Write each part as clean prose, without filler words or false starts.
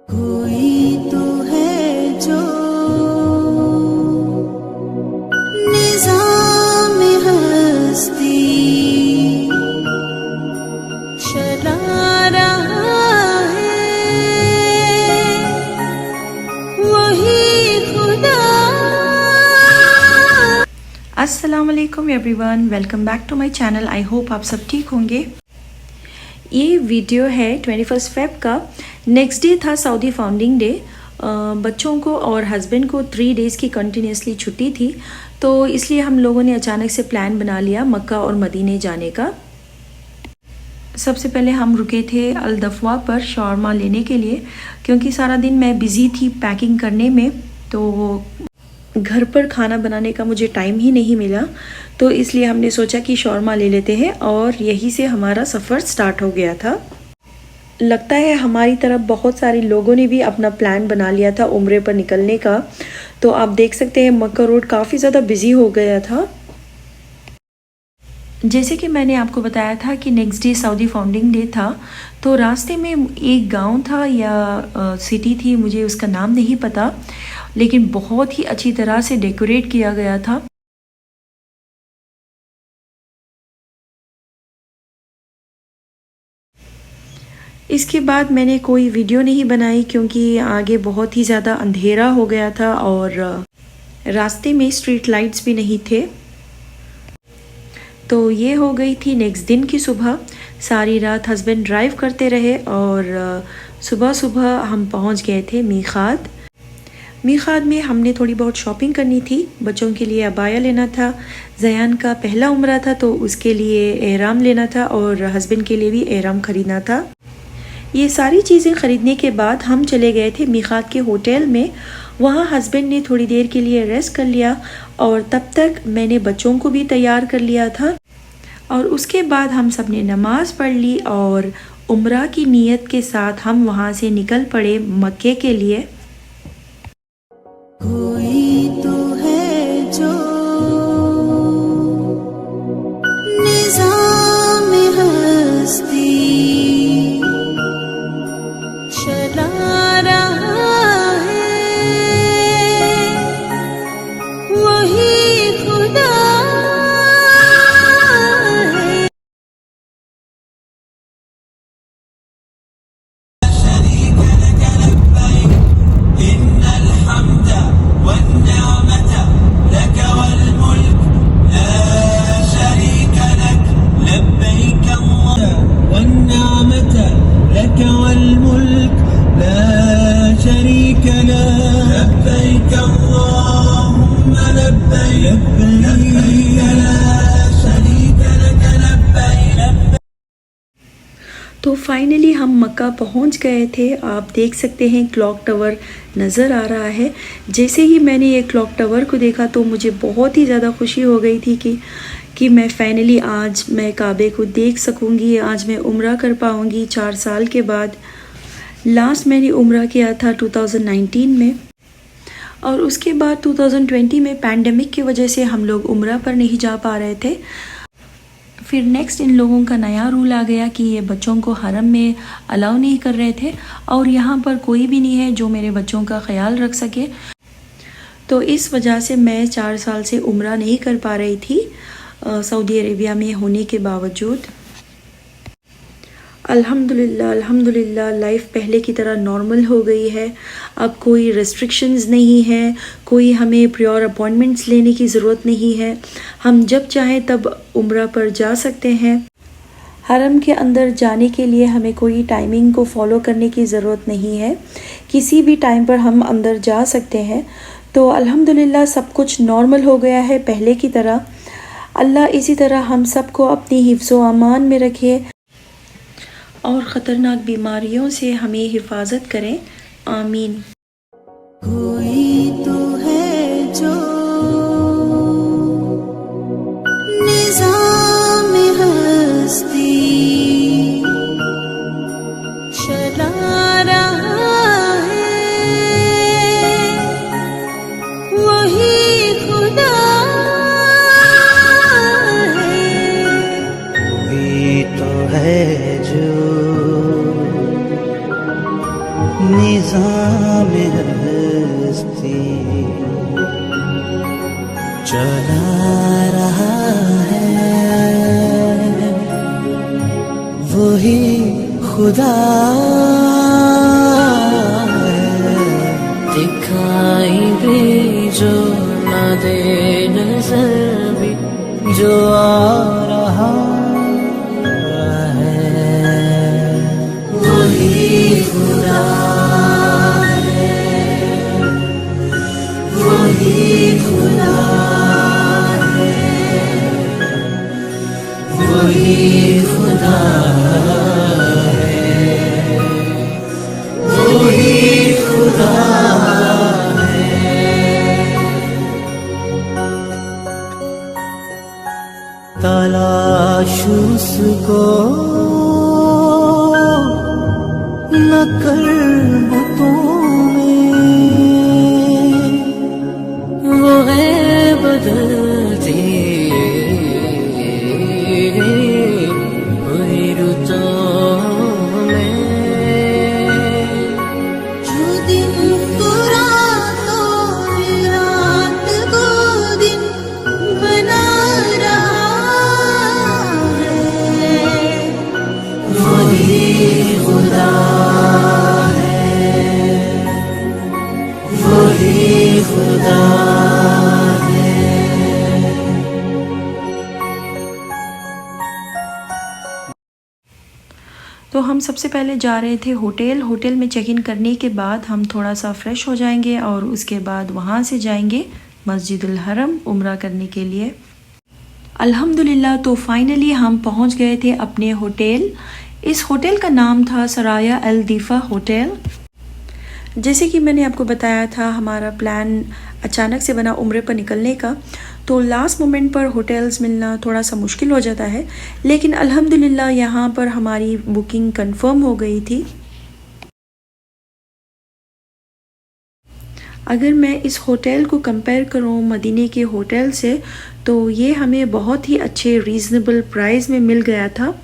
कोई तो है जो निज़ाम हस्ती चला रहा है, वही खुदा। अस्सलाम वालेकुम everyone, welcome back to my channel. I hope आप सब ठीक होंगे। ये वीडियो है 21 फेब का। नेक्स्ट डे था सऊदी फाउंडिंग डे। बच्चों को और हस्बैंड को 3 डेज़ की कंटिन्यूसली छुट्टी थी, तो इसलिए हम लोगों ने अचानक से प्लान बना लिया मक्का और मदीने जाने का। सबसे पहले हम रुके थे अल दफवा पर शौरमा लेने के लिए, क्योंकि सारा दिन मैं बिज़ी थी पैकिंग करने में, तो घर पर खाना बनाने का मुझे टाइम ही नहीं मिला। तो इसलिए हमने सोचा कि शौरमा ले लेते हैं, और यहीं से हमारा सफ़र स्टार्ट हो गया था। लगता है हमारी तरफ बहुत सारे लोगों ने भी अपना प्लान बना लिया था उम्रे पर निकलने का। तो आप देख सकते हैं मक्का रोड काफ़ी ज़्यादा बिज़ी हो गया था। जैसे कि मैंने आपको बताया था कि next day Saudi founding day था, तो रास्ते में एक गांव था या सिटी थी, मुझे उसका नाम नहीं पता, लेकिन बहुत ही अच्छी तरह से डेकोरेट किया गया था। इसके बाद मैंने कोई वीडियो नहीं बनाई, क्योंकि आगे बहुत ही ज़्यादा अंधेरा हो गया था और रास्ते में स्ट्रीट लाइट्स भी नहीं थे। तो ये हो गई थी नेक्स्ट दिन की सुबह। सारी रात हस्बैंड ड्राइव करते रहे और सुबह सुबह हम पहुंच गए थे मीक़ात। मीक़ात में हमने थोड़ी बहुत शॉपिंग करनी थी। बच्चों के लिए अबाया लेना था, ज़यान का पहला उम्रा था तो उसके लिए एहराम लेना था, और हस्बैंड के लिए भी एहराम ख़रीदना था। ये सारी चीज़ें ख़रीदने के बाद हम चले गए थे मीक़ात के होटल में। वहाँ हस्बैंड ने थोड़ी देर के लिए रेस्ट कर लिया, और तब तक मैंने बच्चों को भी तैयार कर लिया था। और उसके बाद हम सब ने नमाज़ पढ़ ली, और उम्रा की नीयत के साथ हम वहाँ से निकल पड़े मक्के के लिए। कोई तो है जो निज़ाम हस्ती चला रहा है, वही खुदा है। तो फाइनली हम मक्का पहुंच गए थे। आप देख सकते हैं क्लॉक टावर नज़र आ रहा है। जैसे ही मैंने ये क्लॉक टावर को देखा तो मुझे बहुत ही ज़्यादा खुशी हो गई थी कि मैं फाइनली आज मैं काबे को देख सकूंगी, आज मैं उम्रा कर पाऊंगी 4 साल के बाद। लास्ट मैंने उम्रा किया था 2019 में, और उसके बाद 2020 में पैंडेमिक की वजह से हम लोग उम्रा पर नहीं जा पा रहे थे। फिर नेक्स्ट इन लोगों का नया रूल आ गया कि ये बच्चों को हरम में अलाउ नहीं कर रहे थे, और यहाँ पर कोई भी नहीं है जो मेरे बच्चों का ख्याल रख सके। तो इस वजह से मैं 4 साल से उम्रा नहीं कर पा रही थी सऊदी अरेबिया में होने के बावजूद। अल्हम्दुलिल्लाह अल्हम्दुलिल्लाह लाइफ पहले की तरह नॉर्मल हो गई है। अब कोई रेस्ट्रिक्शंस नहीं है, कोई हमें प्रायर अपॉइंटमेंट्स लेने की ज़रूरत नहीं है। हम जब चाहें तब उम्रा पर जा सकते हैं। हरम के अंदर जाने के लिए हमें कोई टाइमिंग को फॉलो करने की ज़रूरत नहीं है, किसी भी टाइम पर हम अंदर जा सकते हैं। तो अल्हम्दुलिल्लाह सब कुछ नॉर्मल हो गया है पहले की तरह। अल्लाह इसी तरह हम सबको अपनी हिफ्ज़ व अमान में रखे और ख़तरनाक बीमारियों से हमें हिफाजत करें। आमीन। कोई तो है जो निज़ाम हस्ती चला रहा है, वही खुदा है। कोई तो है जो निज़ाम हस्ती चला रहा है वही खुदा है। दिखाई भी जो न दे नजर भी जो आ रहा है वही खुदा है, वही खुदा है, वही खुदा है, वही खुदा तलाश उसको न कर बुतों में, वो है बदलती हुई रुतों में। जो दिन को रातों रात को दिन बना रहा है वही खुदा है, वही खुदा है। तो हम सबसे पहले जा रहे थे होटल में चेक इन करने के बाद हम थोड़ा सा फ्रेश हो जाएंगे और उसके बाद वहाँ से जाएंगे मस्जिदुल हरम उम्रा करने के लिए। अल्हम्दुलिल्लाह तो फाइनली हम पहुँच गए थे अपने होटल। इस होटल का नाम था सराया अल दीफा होटल। जैसे कि मैंने आपको बताया था हमारा प्लान अचानक से बना उम्रे पर निकलने का, तो लास्ट मोमेंट पर होटल्स मिलना थोड़ा सा मुश्किल हो जाता है, लेकिन अल्हम्दुलिल्लाह यहाँ पर हमारी बुकिंग कंफर्म हो गई थी। अगर मैं इस होटल को कंपेयर करूँ मदीने के होटल से, तो ये हमें बहुत ही अच्छे रीज़नेबल प्राइस में मिल गया था।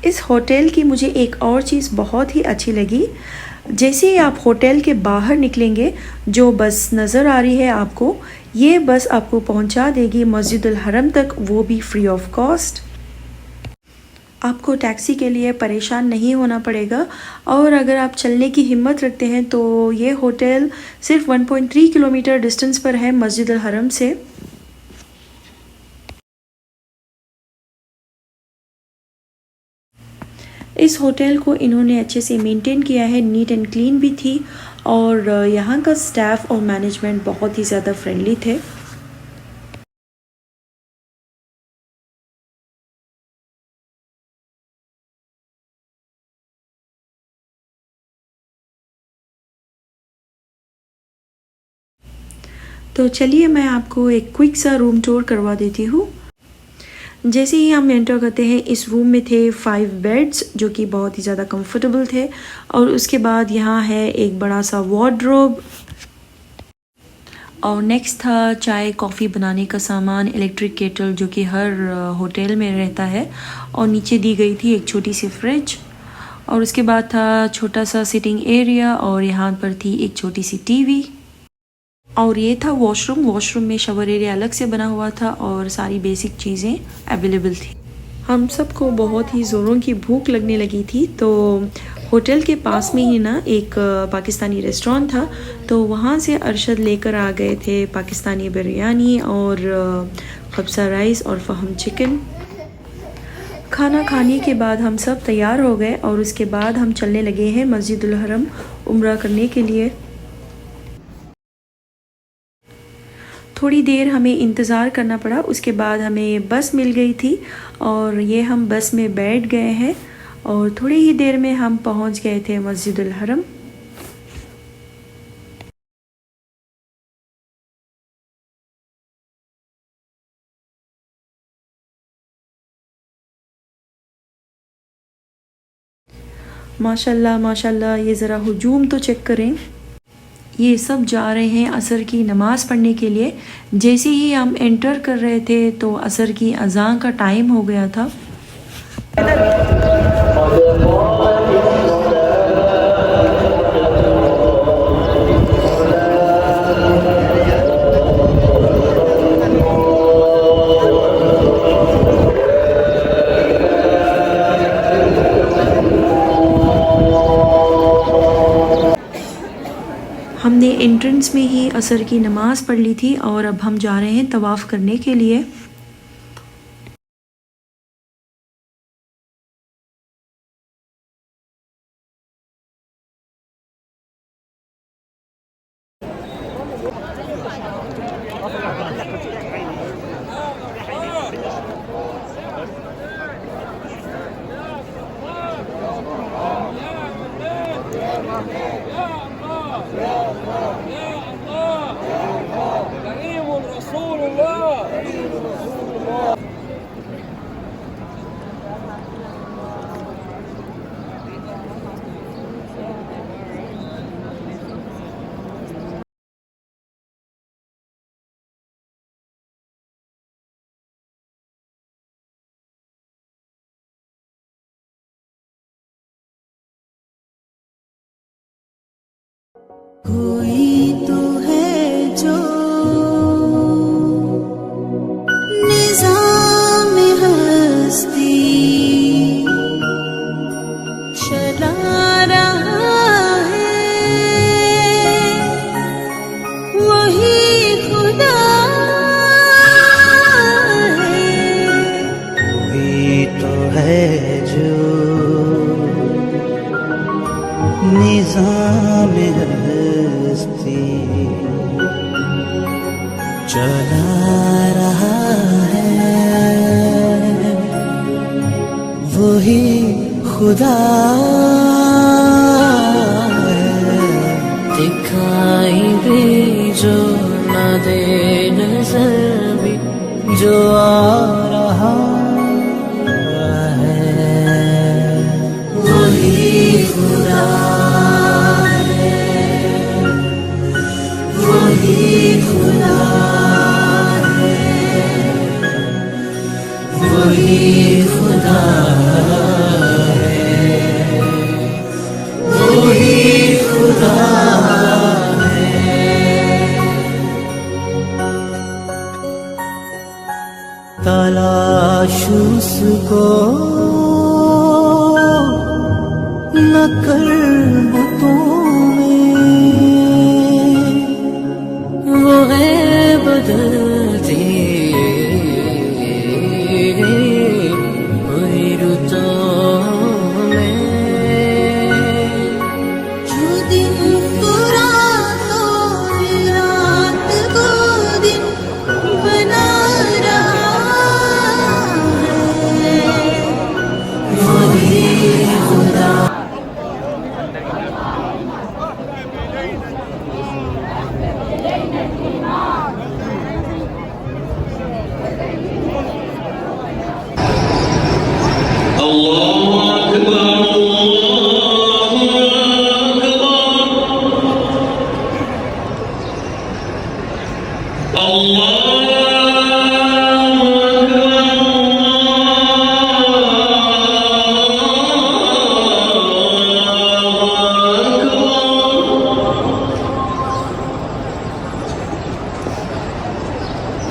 इस होटल की मुझे एक और चीज़ बहुत ही अच्छी लगी। जैसे ही आप होटल के बाहर निकलेंगे, जो बस नज़र आ रही है आपको, ये बस आपको पहुंचा देगी मस्जिदुल हरम तक, वो भी फ्री ऑफ कॉस्ट। आपको टैक्सी के लिए परेशान नहीं होना पड़ेगा। और अगर आप चलने की हिम्मत रखते हैं तो ये होटल सिर्फ 1.3 किलोमीटर डिस्टेंस पर है मस्जिदुल हरम से। इस होटल को इन्होंने अच्छे से मेंटेन किया है, नीट एंड क्लीन भी थी और यहाँ का स्टाफ और मैनेजमेंट बहुत ही ज़्यादा फ्रेंडली थे। तो चलिए मैं आपको एक क्विक सा रूम टूर करवा देती हूँ। जैसे ही हम एंटर करते हैं, इस रूम में थे 5 बेड्स जो कि बहुत ही ज़्यादा कंफर्टेबल थे, और उसके बाद यहाँ है एक बड़ा सा वार्डरोब, और नेक्स्ट था चाय कॉफ़ी बनाने का सामान, इलेक्ट्रिक केटल जो कि हर होटल में रहता है, और नीचे दी गई थी एक छोटी सी फ्रिज, और उसके बाद था छोटा सा सिटिंग एरिया, और यहाँ पर थी एक छोटी सी टीवी, और ये था वॉशरूम में शावर एरिया अलग से बना हुआ था और सारी बेसिक चीज़ें अवेलेबल थी। हम सबको बहुत ही ज़ोरों की भूख लगने लगी थी, तो होटल के पास में ही ना एक पाकिस्तानी रेस्टोरेंट था, तो वहाँ से अरशद लेकर आ गए थे पाकिस्तानी बिरयानी और खबसा राइस और फहम चिकन। खाना खाने के बाद हम सब तैयार हो गए और उसके बाद हम चलने लगे हैं मस्जिदुल हरम उम्रा करने के लिए। थोड़ी देर हमें इंतज़ार करना पड़ा, उसके बाद हमें बस मिल गई थी और ये हम बस में बैठ गए हैं और थोड़ी ही देर में हम पहुंच गए थे मस्जिदुल हरम। माशाल्लाह माशाल्लाह, ये ज़रा हुजूम तो चेक करें। ये सब जा रहे हैं असर की नमाज़ पढ़ने के लिए। जैसे ही हम एंटर कर रहे थे तो असर की अज़ान का टाइम हो गया था। हमने एंट्रेंस में ही असर की नमाज़ पढ़ ली थी और अब हम जा रहे हैं तवाफ़ करने के लिए। कोई तो है जो निज़ाम हस्ती चला रहा है, वही खुदा है। कोई तो है जो निज़ाम हस्ती चला रहा है, वही खुदा है। दिखाई भी जो न दे नजर भी जो आ रहा है, वही खुदा है, वही खुदा है, वही खुदा है, वही खुदा तलाश उसको न कर बुतों में, वो है बदलती हुई रुतों में। जो दिन को रातों, रात को दिन बना रहा है, वही खुदा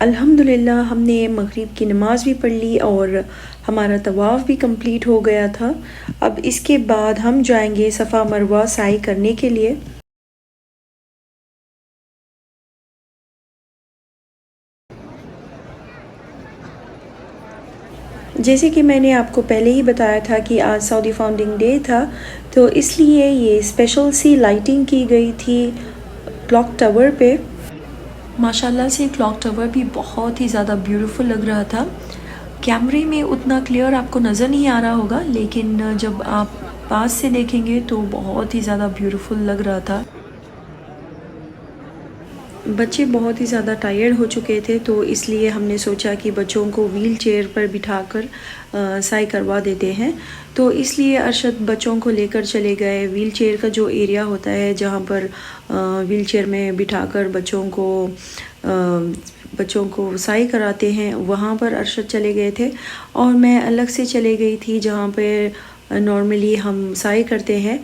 अल्हम्दुलिल्लाह हमने मगरिब की नमाज़ भी पढ़ ली और हमारा तवाफ़ भी कंप्लीट हो गया था। अब इसके बाद हम जाएंगे सफ़ा मरवा साई करने के लिए। जैसे कि मैंने आपको पहले ही बताया था कि आज सऊदी फाउंडिंग डे था, तो इसलिए ये स्पेशल सी लाइटिंग की गई थी क्लॉक टावर पे। माशाल्लाह से क्लॉक टावर भी बहुत ही ज़्यादा ब्यूटीफुल लग रहा था। कैमरे में उतना क्लियर आपको नज़र नहीं आ रहा होगा, लेकिन जब आप पास से देखेंगे तो बहुत ही ज़्यादा ब्यूटीफुल लग रहा था। बच्चे बहुत ही ज़्यादा टायर्ड हो चुके थे, तो इसलिए हमने सोचा कि बच्चों को व्हील चेयर पर बिठाकर साई करवा देते हैं। तो इसलिए अरशद बच्चों को लेकर चले गए। व्हील चेयर का जो एरिया होता है जहाँ पर व्हील चेयर में बिठाकर बच्चों को साई कराते हैं, वहाँ पर अरशद चले गए थे और मैं अलग से चले गई थी जहाँ पर नॉर्मली हम साई करते हैं।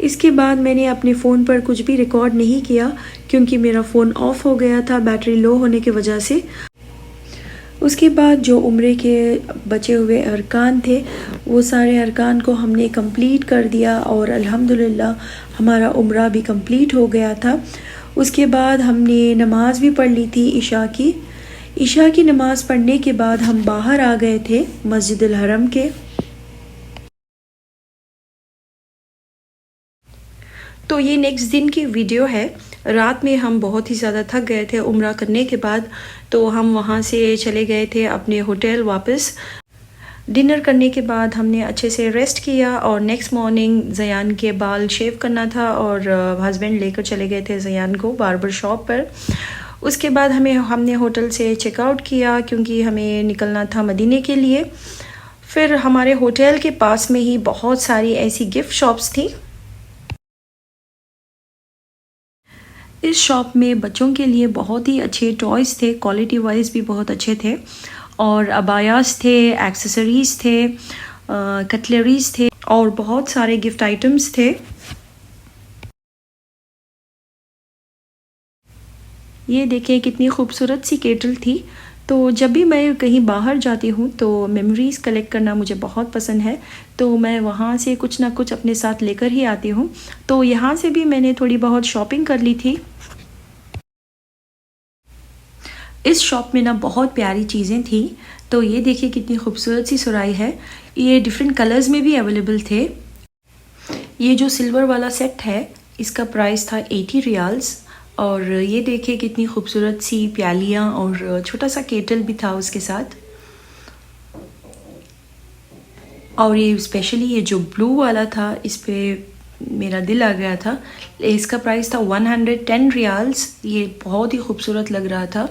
इसके बाद मैंने अपने फ़ोन पर कुछ भी रिकॉर्ड नहीं किया क्योंकि मेरा फ़ोन ऑफ़ हो गया था बैटरी लो होने की वजह से। उसके बाद जो उम्रे के बचे हुए अरकान थे वो सारे अरकान को हमने कंप्लीट कर दिया और अल्हम्दुलिल्लाह हमारा उम्रा भी कंप्लीट हो गया था। उसके बाद हमने नमाज़ भी पढ़ ली थी ईशा की। ईशा की नमाज़ पढ़ने के बाद हम बाहर आ गए थे मस्जिदुल हरम के। तो ये नेक्स्ट दिन की वीडियो है। रात में हम बहुत ही ज़्यादा थक गए थे उम्रा करने के बाद, तो हम वहाँ से चले गए थे अपने होटल वापस। डिनर करने के बाद हमने अच्छे से रेस्ट किया और नेक्स्ट मॉर्निंग ज़यान के बाल शेव करना था और हस्बैंड लेकर चले गए थे ज़यान को बार्बर शॉप पर। उसके बाद हमने होटल से चेकआउट किया क्योंकि हमें निकलना था मदीने के लिए। फिर हमारे होटल के पास में ही बहुत सारी ऐसी गिफ्ट शॉप्स थी। इस शॉप में बच्चों के लिए बहुत ही अच्छे टॉयज़ थे, क्वालिटी वाइज भी बहुत अच्छे थे और अबायास थे, एक्सेसरीज़ थे, कटलरीज़ थे और बहुत सारे गिफ्ट आइटम्स थे। ये देखिए कितनी खूबसूरत सी केटल थी। तो जब भी मैं कहीं बाहर जाती हूँ तो मेमोरीज़ कलेक्ट करना मुझे बहुत पसंद है, तो मैं वहाँ से कुछ ना कुछ अपने साथ लेकर ही आती हूँ। तो यहाँ से भी मैंने थोड़ी बहुत शॉपिंग कर ली थी। इस शॉप में ना बहुत प्यारी चीज़ें थी। तो ये देखिए कितनी खूबसूरत सी सुराही है। ये डिफरेंट कलर्स में भी अवेलेबल थे। ये जो सिल्वर वाला सेट है इसका प्राइस था 80 रियाल्स। और ये देखिए कितनी खूबसूरत सी प्यालियाँ और छोटा सा केटल भी था उसके साथ। और ये स्पेशली ये जो ब्लू वाला था इस पे मेरा दिल आ गया था। इसका प्राइस था 110 रियाल्स। ये बहुत ही खूबसूरत लग रहा था।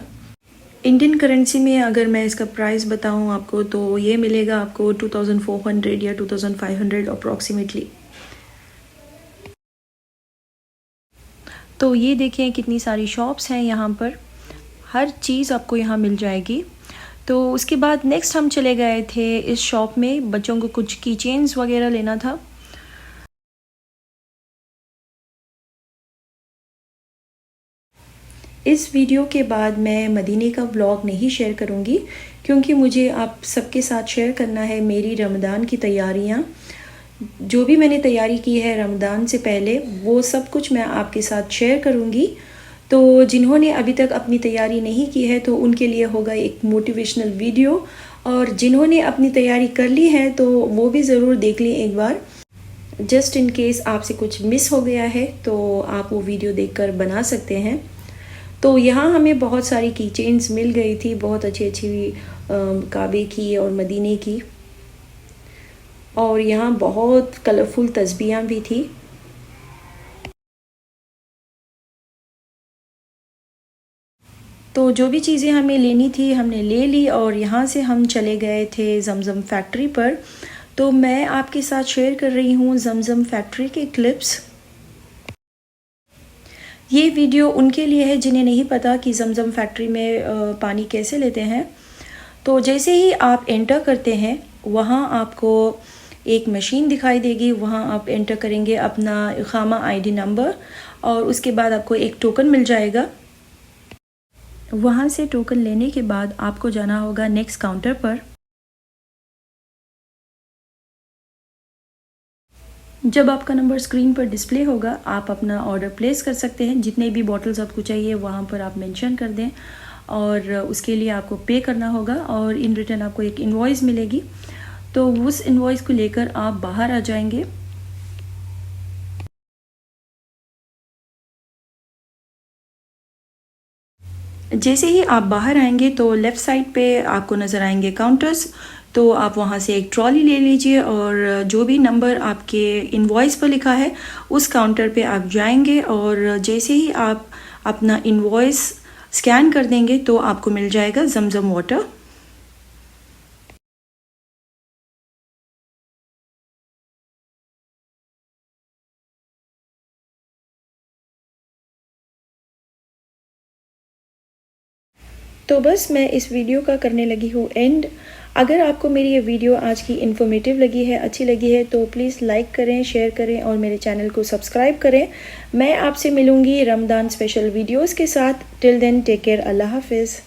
इंडियन करेंसी में अगर मैं इसका प्राइस बताऊं आपको तो ये मिलेगा आपको 2400 या 2500 अप्रॉक्सीमेटली। तो ये देखें कितनी सारी शॉप्स हैं यहाँ पर, हर चीज़ आपको यहाँ मिल जाएगी। तो उसके बाद नेक्स्ट हम चले गए थे इस शॉप में, बच्चों को कुछ की चेन्स वगैरह लेना था। इस वीडियो के बाद मैं मदीने का व्लॉग नहीं शेयर करूँगी क्योंकि मुझे आप सबके साथ शेयर करना है मेरी रमज़ान की तैयारियाँ। जो भी मैंने तैयारी की है रमज़ान से पहले वो सब कुछ मैं आपके साथ शेयर करूँगी। तो जिन्होंने अभी तक अपनी तैयारी नहीं की है तो उनके लिए होगा एक मोटिवेशनल वीडियो, और जिन्होंने अपनी तैयारी कर ली है तो वो भी ज़रूर देख लें एक बार। जस्ट इन केस आपसे कुछ मिस हो गया है तो आप वो वीडियो देखकर बना सकते हैं। तो यहाँ हमें बहुत सारी की चेन्स मिल गई थी, बहुत अच्छी अच्छी काबे की और मदीने की, और यहाँ बहुत कलरफुल तस्बीहां भी थी। तो जो भी चीज़ें हमें लेनी थी हमने ले ली और यहाँ से हम चले गए थे जमजम फैक्ट्री पर। तो मैं आपके साथ शेयर कर रही हूँ जमजम फैक्ट्री के क्लिप्स। ये वीडियो उनके लिए है जिन्हें नहीं पता कि जमज़म फैक्ट्री में पानी कैसे लेते हैं। तो जैसे ही आप एंटर करते हैं वहाँ आपको एक मशीन दिखाई देगी, वहाँ आप एंटर करेंगे अपना इक़ामा आईडी नंबर और उसके बाद आपको एक टोकन मिल जाएगा। वहाँ से टोकन लेने के बाद आपको जाना होगा नेक्स्ट काउंटर पर। जब आपका नंबर स्क्रीन पर डिस्प्ले होगा आप अपना ऑर्डर प्लेस कर सकते हैं। जितने भी बॉटल्स आपको चाहिए वहाँ पर आप मेंशन कर दें और उसके लिए आपको पे करना होगा और इन रिटर्न आपको एक इनवॉइस मिलेगी। तो उस इनवॉइस को लेकर आप बाहर आ जाएंगे। जैसे ही आप बाहर आएंगे तो लेफ़्ट साइड पे आपको नज़र आएंगे काउंटर्स। तो आप वहाँ से एक ट्रॉली ले लीजिए और जो भी नंबर आपके इनवॉइस पर लिखा है उस काउंटर पे आप जाएंगे और जैसे ही आप अपना इनवॉइस स्कैन कर देंगे तो आपको मिल जाएगा जमज़म वाटर। तो बस मैं इस वीडियो का करने लगी हूँ एंड। अगर आपको मेरी ये वीडियो आज की इन्फॉर्मेटिव लगी है, अच्छी लगी है तो प्लीज़ लाइक करें, शेयर करें और मेरे चैनल को सब्सक्राइब करें। मैं आपसे मिलूँगी रमज़ान स्पेशल वीडियोज़ के साथ। टिल देन टेक केयर, अल्लाह हाफिज़।